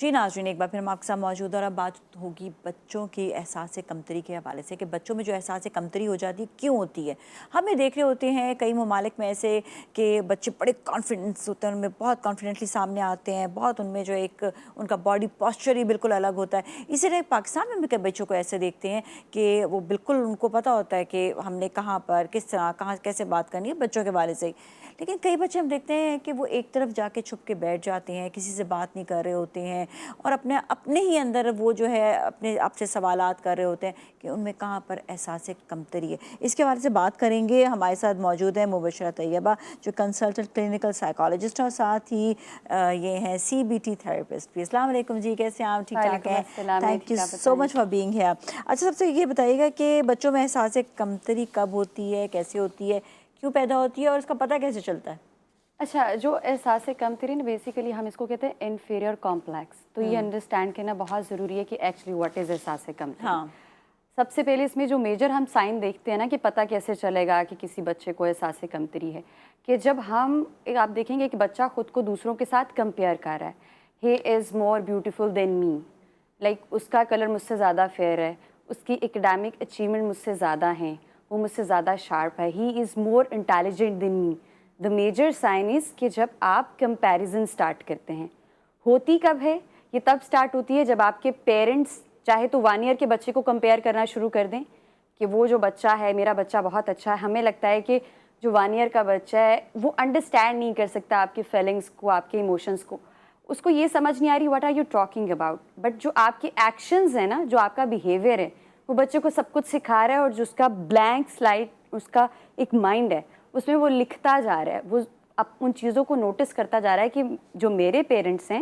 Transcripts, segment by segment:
जी नाज़रीन, एक बार फिर हम आपके साथ मौजूद और अब बात होगी बच्चों के एहसास कमतरी के हवाले से कि बच्चों में जो एहसास कमतरी हो जाती है क्यों होती है। हम ये देख रहे होते हैं कई ममालिक में ऐसे कि बच्चे बड़े कॉन्फिडेंस होते हैं, उनमें बहुत कॉन्फिडेंटली सामने आते हैं, बहुत उनमें जो एक उनका बॉडी पॉस्चर ही बिल्कुल अलग होता है। इसी तरह पाकिस्तान में भी कई बच्चों को ऐसे देखते हैं कि वो बिल्कुल उनको पता होता है कि हमने कहाँ पर किस तरह कहाँ कैसे बात करनी है बच्चों के बारे से। लेकिन कई बच्चे हम देखते हैं कि वो एक तरफ जाके छुप के बैठ जाते हैं, किसी से बात नहीं कर रहे होते हैं और अपने अपने ही अंदर वो जो है अपने आपसे सवालात कर रहे होते हैं कि उनमें कहाँ पर एहसास कमतरी है। इसके बारे से बात करेंगे। हमारे साथ मौजूद है मुबशरा तैयबा जो कंसल्टेंट क्लिनिकल साइकोलॉजिस्ट और साथ ही ये हैं CBT थेरेपिस्ट भी। अस्सलाम वालेकुम जी, कैसे हैं आप? ठीक ठाक हैं? Thank you so much for being here. अच्छा, सबसे ये बताइएगा कि बच्चों में एहसास कमतरी कब होती है, कैसे होती है, क्यों पैदा होती है और इसका पता कैसे चलता है? अच्छा, जो एहसास कमतरी ना बेसिकली हम इसको कहते हैं इन्फीरियर कॉम्प्लेक्स। तो ये अंडरस्टैंड करना बहुत ज़रूरी है कि एक्चुअली व्हाट इज़ एहसास कमतरी। हाँ, सबसे पहले इसमें जो मेजर हम साइन देखते हैं ना कि पता कैसे चलेगा कि किसी बच्चे को एहसास कमतरी है, कि जब आप देखेंगे कि बच्चा खुद को दूसरों के साथ कंपेयर कर रहा है। He is more beautiful than me, like उसका कलर मुझसे ज़्यादा फेयर है, उसकी एकेडमिक अचीवमेंट मुझसे ज़्यादा हैं, वो मुझसे ज़्यादा शार्प है, he is more intelligent than me. The major sign is कि जब आप कंपैरिजन स्टार्ट करते हैं। होती कब है? ये तब स्टार्ट होती है जब आपके पेरेंट्स चाहे तो 1 ईयर के बच्चे को कंपेयर करना शुरू कर दें कि वो जो बच्चा है, मेरा बच्चा बहुत अच्छा है। हमें लगता है कि जो 1 ईयर का बच्चा है वो अंडरस्टैंड नहीं कर सकता आपकी फीलिंग्स को, आपके इमोशंस को, उसको ये समझ नहीं आ रही what are you talking about. But जो आपके एक्शंस है ना, जो आपका बिहेवियर है, वो बच्चे को सब कुछ सिखा रहा है और जो उसका ब्लैंक स्लाइड, उसका एक माइंड है, उसमें वो लिखता जा रहा है, वो अब उन चीज़ों को नोटिस करता जा रहा है कि जो मेरे पेरेंट्स हैं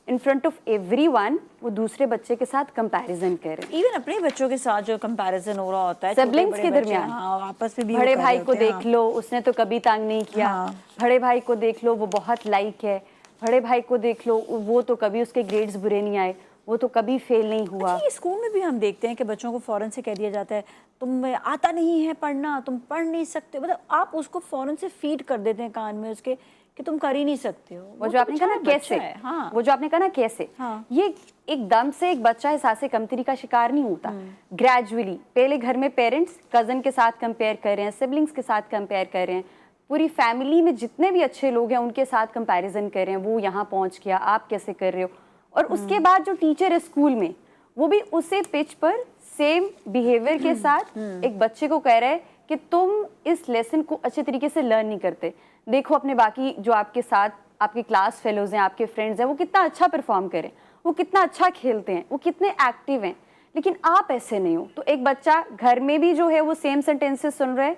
इन फ्रंट ऑफ एवरीवन वो दूसरे बच्चे के साथ कंपैरिजन कर रहे हैं। इवन अपने बच्चों के साथ जो कंपैरिजन हो रहा होता है सिबलिंग्स के दरमियान, हाँ, आपस में भी बड़े भाई को होते हैं, देख लो, उसने तो कभी तंग नहीं किया। हाँ। बड़े भाई को देख लो, वो बहुत लाइक है। बड़े भाई को देख लो, वो तो कभी उसके ग्रेड्स बुरे नहीं आए, वो तो कभी फेल नहीं हुआ। अच्छा, ये स्कूल में भी हम देखते हैं कि बच्चों को फ़ौरन से कह दिया जाता है तुम आता नहीं है पढ़ना, तुम पढ़ नहीं सकते, मतलब आप उसको फ़ौरन से फीड कर देते हैं कान में उसके कि तुम कर ही नहीं सकते हो। वो जो आपने कहा ना कैसे, हाँ, वो जो आपने कहा ना कैसे, हाँ, ये एकदम से एक बच्चा एहसास कमतरी का शिकार नहीं होता। ग्रेजुअली पहले घर में पेरेंट्स कजन के साथ कंपेयर कर रहे हैं, सिबलिंग्स के साथ कंपेयर कर रहे हैं, पूरी फैमिली में जितने भी अच्छे लोग हैं उनके साथ कंपैरिजन कर रहे हैं, वो यहाँ पहुँच गया, आप कैसे कर रहे हो। और उसके बाद जो टीचर है स्कूल में, वो भी उसी पिच पर सेम बिहेवियर के साथ एक बच्चे को कह रहा है कि तुम इस लेसन को अच्छे तरीके से लर्न नहीं करते। देखो अपने बाकी जो आपके साथ आपके क्लास फेलोज हैं, आपके फ्रेंड्स हैं, वो कितना अच्छा परफॉर्म करें, वो कितना अच्छा खेलते हैं, वो कितने एक्टिव हैं, लेकिन आप ऐसे नहीं हो। तो एक बच्चा घर में भी जो है वो सेम सेंटेंसेस सुन रहा है,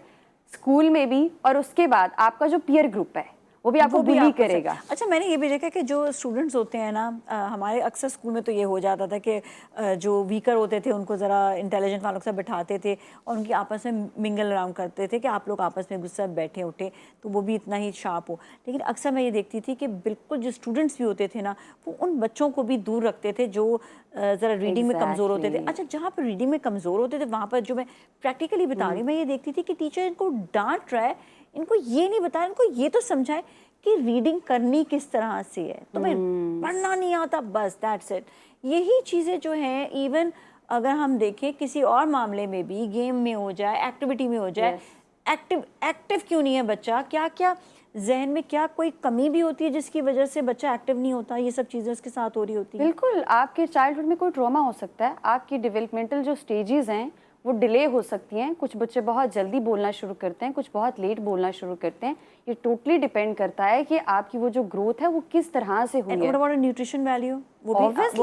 स्कूल में भी, और उसके बाद आपका जो पीयर ग्रुप है वो भी आपको बुली करेगा। अच्छा, मैंने ये भी देखा कि जो स्टूडेंट्स होते हैं ना, हमारे अक्सर स्कूल में तो ये हो जाता था कि जो वीकर होते थे उनको ज़रा इंटेलिजेंट वालों के साथ बिठाते थे और उनकी आपस में मिंगल अराउंड करते थे कि आप लोग आपस में गुस्सा बैठे उठे तो वो भी इतना ही शार्प हो। लेकिन अक्सर मैं ये देखती थी कि बिल्कुल जो स्टूडेंट्स भी होते थे ना, वो उन बच्चों को भी दूर रखते थे जो ज़रा रीडिंग में कमज़ोर होते थे। अच्छा, जहाँ पर रीडिंग में कमज़ोर होते थे वहाँ पर जो मैं प्रैक्टिकली बता रही हूँ, मैं ये देखती थी कि टीचर इनको डांट रहा है, इनको ये नहीं बताया, इनको ये तो समझाए कि रीडिंग करनी किस तरह से है, तुम्हें पढ़ना नहीं आता, बस दैट्स इट। यही चीज़ें जो हैं, इवन अगर हम देखें किसी और मामले में भी, गेम में हो जाए, एक्टिविटी में हो जाए, एक्टिव क्यों नहीं है बच्चा, क्या क्या जहन में क्या कोई कमी भी होती है जिसकी वजह से बच्चा एक्टिव नहीं होता, ये सब चीज़ें उसके साथ हो रही होती है। बिल्कुल, आपके चाइल्डहुड में कोई ट्रॉमा हो सकता है, आपकी डेवलपमेंटल जो स्टेजेस हैं वो डिले हो सकती हैं। कुछ बच्चे बहुत जल्दी बोलना शुरू करते हैं, कुछ बहुत लेट बोलना शुरू करते हैं। ये टोटली डिपेंड करता है कि आपकी वो जो ग्रोथ है वो किस तरह से हुई है। न्यूट्रिशन वैल्यू वो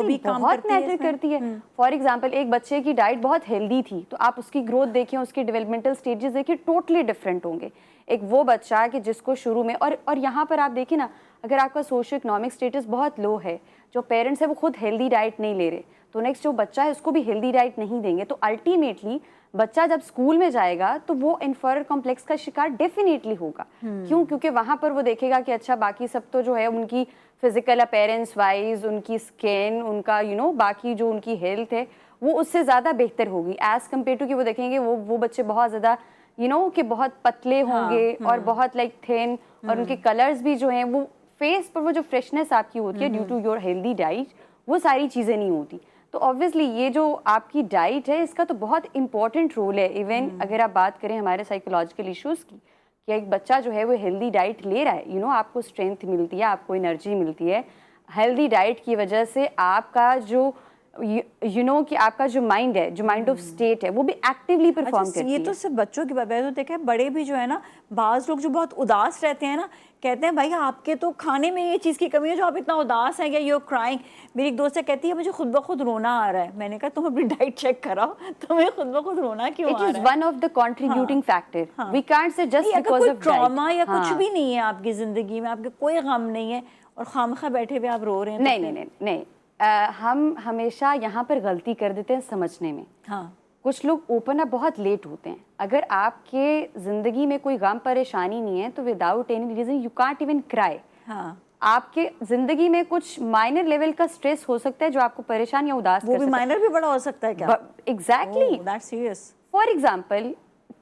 भी काम बहुत मैटर करती है। फॉर एग्जांपल, एक बच्चे की डाइट बहुत हेल्दी थी तो आप उसकी ग्रोथ देखिए, उसकी डेवलपमेंटल स्टेजेस देखिए, टोटली डिफरेंट होंगे। एक वो बच्चा कि जिसको शुरू में, और यहाँ पर आप देखिए ना, अगर आपका सोशो इकोनॉमिक स्टेटस बहुत लो है, जो पेरेंट्स है वो खुद हेल्दी डाइट नहीं ले रहे, तो नेक्स्ट जो बच्चा है उसको भी हेल्दी डाइट नहीं देंगे, तो अल्टीमेटली बच्चा जब स्कूल में जाएगा तो वो इन्फीरियर कॉम्प्लेक्स का शिकार डेफिनेटली होगा। क्यों? क्योंकि वहाँ पर वो देखेगा कि अच्छा बाकी सब तो जो है उनकी फिजिकल अपीयरेंस वाइज, उनकी स्किन, उनका बाकी जो उनकी हेल्थ है वो उससे ज़्यादा बेहतर होगी एज़ कम्पेयर टू कि वो देखेंगे वो बच्चे बहुत ज़्यादा कि बहुत पतले होंगे और बहुत लाइक थिन, और उनके कलर्स भी जो हैं वो फेस पर वो जो फ्रेशनेस आपकी होती है due to your healthy diet वो सारी चीज़ें नहीं होती। तो ऑब्वियसली ये जो आपकी डाइट है इसका तो बहुत इंपॉर्टेंट रोल है। इवन अगर आप बात करें हमारे साइकोलॉजिकल इश्यूज़ की, कि एक बच्चा जो है वो हेल्दी डाइट ले रहा है, आपको स्ट्रेंथ मिलती है, आपको एनर्जी मिलती है। हेल्दी डाइट की वजह से आपका जो कि आपका जो माइंड है, जो माइंड ऑफ स्टेट है, वो भी एक्टिवली परफॉर्म करती है। ये तो सिर्फ बच्चों की बात है, तो देखा है बड़े भी जो है ना, बाज लोग जो बहुत उदास रहते हैं ना, कहते हैं भाई आपके तो खाने में ये चीज़ की कमी है जो आप इतना उदास हैं, या यू क्राइंग। मेरी एक दोस्त कहती है मुझे खुद ब खुद रोना आ रहा है। मैंने कहा तुम अपनी डाइट चेक कराओ, तुम्हें खुद ब खुद रोना क्यों आ रहा है? It is one of the contributing factor. We can't say just because of trauma या कुछ भी नहीं है आपकी जिंदगी में, आपके कोई गम नहीं है और खामखा बैठे हुए आप रो रहे हैं। नहीं, हम हमेशा यहाँ पर गलती कर देते हैं समझने में। हाँ, कुछ लोग ओपन अप बहुत लेट होते हैं। अगर आपके ज़िंदगी में कोई गम परेशानी नहीं है तो without any reason you can't even cry. हाँ, आपके ज़िंदगी में कुछ माइनर लेवल का स्ट्रेस हो सकता है जो आपको परेशान या उदास कर सकता है। वो भी माइनर भी बड़ा हो सकता है क्या? Exactly, that's serious. For example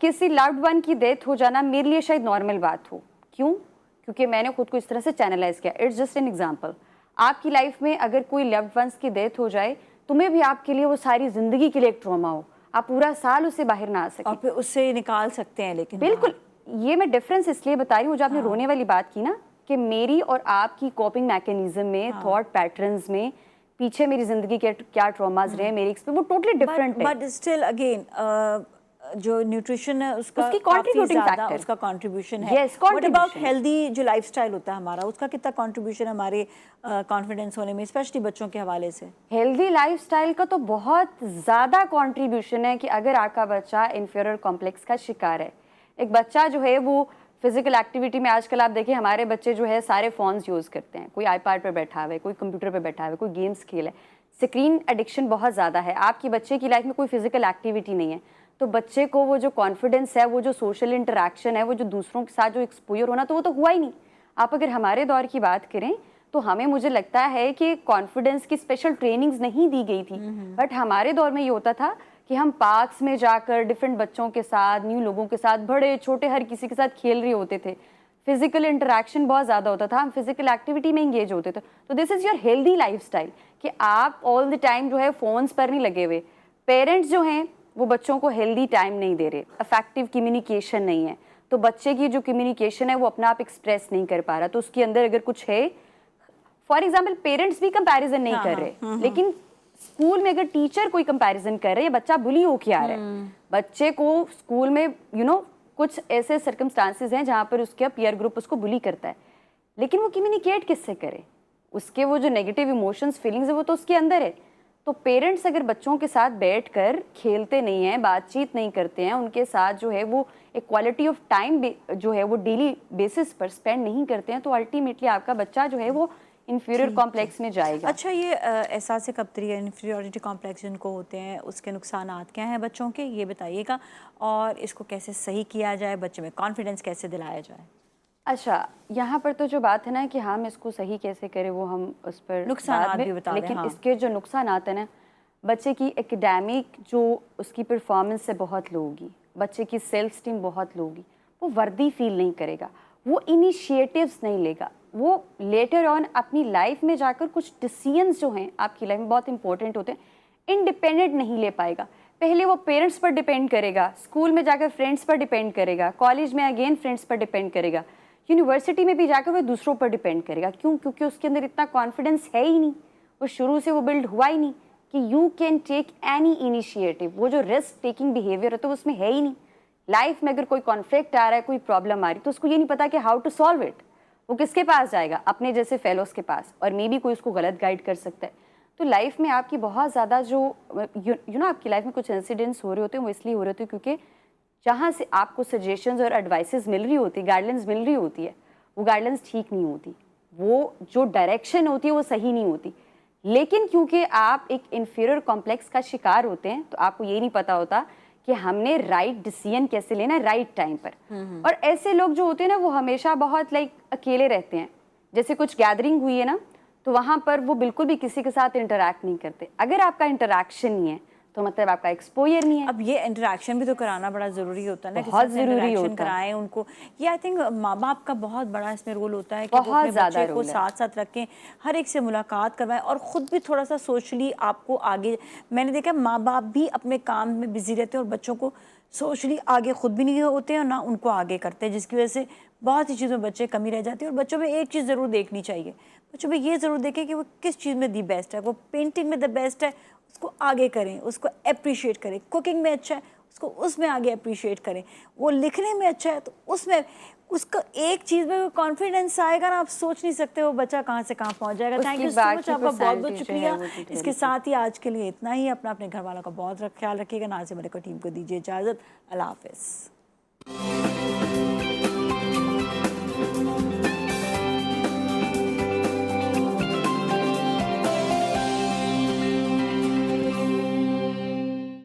किसी लव्ड वन की डेथ हो जाना मेरे लिए शायद नॉर्मल बात हो। क्यों? क्योंकि मैंने खुद को इस तरह से चैनलाइज किया। It's just an example. आपकी लाइफ में अगर कोई लव्ड वंस की डेथ हो जाए, तुम्हें भी आपके लिए वो सारी जिंदगी के लिए एक ट्रॉमा हो, आप पूरा साल उससे बाहर ना आ सके और फिर उससे निकाल सकते हैं, लेकिन बिल्कुल। ये मैं डिफरेंस इसलिए बता रही हूँ, जो आपने रोने वाली बात की ना, कि मेरी और आपकी कॉपिंग मैकेनिज्म में, थॉट पैटर्न्स में पीछे मेरी जिंदगी के क्या ट्रॉमास रहे, मेरी वो टोटली डिफरेंट है। बट स्टिल अगेन जो न्यूट्रिशन है उसका उसकी contributing factor, उसका कंट्रीब्यूशन है। Yes, what about contribution। Healthy जो लाइफस्टाइल होता है हमारा, उसका कितना कंट्रीब्यूशन हमारे कॉन्फिडेंस होने में, स्पेशली बच्चों के हवाले से? हेल्दी लाइफस्टाइल का तो बहुत ज़्यादा कंट्रीब्यूशन है। कि अगर आपका बच्चा इन्फीरियर कॉम्प्लेक्स का शिकार है, एक बच्चा जो है वो फिजिकल एक्टिविटी में, आजकल आप देखिए हमारे बच्चे जो है सारे फ़ोन्स यूज़ करते हैं, कोई आईपैड पे बैठा हुआ है, कोई कंप्यूटर पे बैठा हुआ है, कोई गेम्स खेल है, स्क्रीन एडिक्शन बहुत ज़्यादा है। आपकी बच्चे की लाइफ में कोई फिजिकल एक्टिविटी नहीं है, तो बच्चे को वो जो कॉन्फिडेंस है, वो जो सोशल इंटरेक्शन है, वो जो दूसरों के साथ जो एक्सपोजर होना, तो वो तो हुआ ही नहीं। आप अगर हमारे दौर की बात करें तो हमें, मुझे लगता है कि कॉन्फिडेंस की स्पेशल ट्रेनिंग्स नहीं दी गई थी, बट हमारे दौर में ये होता था कि हम पार्क्स में जाकर डिफरेंट बच्चों के साथ, न्यू लोगों के साथ, बड़े छोटे हर किसी के साथ खेल रहे होते थे। फिजिकल इंटरेक्शन बहुत ज़्यादा होता था, हम फिजिकल एक्टिविटी में इंगेज होते थे। तो this is your healthy lifestyle, कि आप ऑल द टाइम जो है फ़ोन्स पर नहीं लगे हुए। पेरेंट्स जो हैं वो बच्चों को हेल्दी टाइम नहीं दे रहे, इफेक्टिव कम्युनिकेशन नहीं है, तो बच्चे की जो कम्युनिकेशन है वो अपना आप एक्सप्रेस नहीं कर पा रहा, तो उसके अंदर अगर कुछ है, फॉर एग्जाम्पल पेरेंट्स भी कंपैरिजन नहीं कर रहे, लेकिन स्कूल में अगर टीचर कोई कंपैरिजन कर रहे हैं, बच्चा बुली होके आ रहा है, बच्चे को स्कूल में कुछ ऐसे सर्कमस्टांसेस हैं जहाँ पर उसका पीयर ग्रुप उसको बुली करता है, लेकिन वो कम्युनिकेट किससे करे? उसके वो जो नेगेटिव इमोशंस, फीलिंग्स है, वो तो उसके अंदर है। तो पेरेंट्स अगर बच्चों के साथ बैठकर खेलते नहीं हैं, बातचीत नहीं करते हैं, उनके साथ जो है वो एक क्वालिटी ऑफ टाइम जो है वो डेली बेसिस पर स्पेंड नहीं करते हैं, तो अल्टीमेटली आपका बच्चा जो है वो इन्फीरियर कॉम्प्लेक्स में जाएगा। अच्छा, ये एहसास कब्तरी, इन्फीरियरिटी कॉम्प्लेक्स जिनको होते हैं, उसके नुकसानात क्या हैं बच्चों के, ये बताइएगा, और इसको कैसे सही किया जाए, बच्चे में कॉन्फिडेंस कैसे दिलाया जाए? अच्छा, यहाँ पर तो जो बात है ना कि हम इसको सही कैसे करें, वो हम उस पर नुकसानात भी बता दें। लेकिन हाँ। इसके जो नुकसानात है ना, बच्चे की एकेडमिक जो उसकी परफॉर्मेंस है बहुत लो होगी, बच्चे की सेल्फ स्टीम बहुत लो होगी, वो वर्दी फील नहीं करेगा, वो इनिशिएटिव्स नहीं लेगा, वो लेटर ऑन अपनी लाइफ में जाकर कुछ डिसीजंस जो हैं आपकी लाइफ में बहुत इंपॉर्टेंट होते हैं, इंडिपेंडेंट नहीं ले पाएगा। पहले वो पेरेंट्स पर डिपेंड करेगा, स्कूल में जाकर फ्रेंड्स पर डिपेंड करेगा, कॉलेज में अगेन फ्रेंड्स पर डिपेंड करेगा, यूनिवर्सिटी में भी जाकर वो दूसरों पर डिपेंड करेगा। क्यों? क्योंकि उसके अंदर इतना कॉन्फिडेंस है ही नहीं, वो शुरू से वो बिल्ड हुआ ही नहीं कि you can take any initiative. वो जो रिस्क टेकिंग बिहेवियर है तो उसमें है ही नहीं। लाइफ में अगर कोई कॉन्फ्लिक्ट आ रहा है, कोई प्रॉब्लम आ रही, तो उसको ये नहीं पता कि हाउ टू सॉल्व इट। वो किसके पास जाएगा? अपने जैसे फेलोज के पास, और मे बी कोई उसको गलत गाइड कर सकता है। तो लाइफ में आपकी बहुत ज़्यादा जो आपकी लाइफ में कुछ इंसिडेंट्स हो रहे होते हैं, वो इसलिए हो रहे होते हैं क्योंकि जहाँ से आपको सजेशंस और एडवाइसेस मिल रही होती, गाइडलाइंस मिल रही होती है, वो गाइडलाइंस ठीक नहीं होती, वो जो डायरेक्शन होती है वो सही नहीं होती। लेकिन क्योंकि आप एक इन्फीरियर कॉम्प्लेक्स का शिकार होते हैं, तो आपको ये नहीं पता होता कि हमने राइट डिसीजन कैसे लेना है राइट टाइम पर। और ऐसे लोग जो होते हैं ना, वो हमेशा बहुत अकेले रहते हैं। जैसे कुछ गैदरिंग हुई है ना, तो वहाँ पर वो बिल्कुल भी किसी के साथ इंटरैक्ट नहीं करते। अगर आपका इंटरैक्शन नहीं है तो मतलब आपका एक्सपोजर नहीं है। अब ये इंटरेक्शन भी तो कराना बड़ा ज़रूरी होता है ना, बहुत ज़रूरी इंटरेक्शन होता है। कराएं उनको। ये आई थिंक माँ बाप का बहुत बड़ा इसमें रोल होता है कि वो बहुत अपने ज़्यादा बच्चे को रोल है। साथ साथ रखें, हर एक से मुलाकात करवाएं और ख़ुद भी थोड़ा सा सोशली आपको आगे। मैंने देखा माँ बाप भी अपने काम में बिजी रहते हैं और बच्चों को सोशली आगे खुद भी नहीं होते हैं और ना उनको आगे करते हैं, जिसकी वजह से बहुत सी चीज़ों में बच्चे कमी रह जाती है। और बच्चों में एक चीज़ ज़रूर देखनी चाहिए, बच्चों में ये ज़रूर देखें कि वो किस चीज़ में दी बेस्ट है। वो पेंटिंग में द बेस्ट है, उसको आगे करें, उसको अप्रिशिएट करें। कुकिंग में अच्छा है, उसको उसमें आगे अप्रिशिएट करें। वो लिखने में अच्छा है तो उसमें उसका एक चीज़ में कॉन्फिडेंस आएगा ना, आप सोच नहीं सकते वो बच्चा कहाँ से कहाँ पहुँच जाएगा। थैंक उसकी यू सो मच, बाकी आपका बहुत बहुत पर्सनैलिटी जो है शुक्रिया। वो इसके डिटेल साथ ही आज के लिए इतना ही। अपना अपने घर वालों का बहुत ख्याल रखिएगा। नाज़िम मलिक और टीम को दीजिए इजाज़त। अल्लाह हाफ़िज़।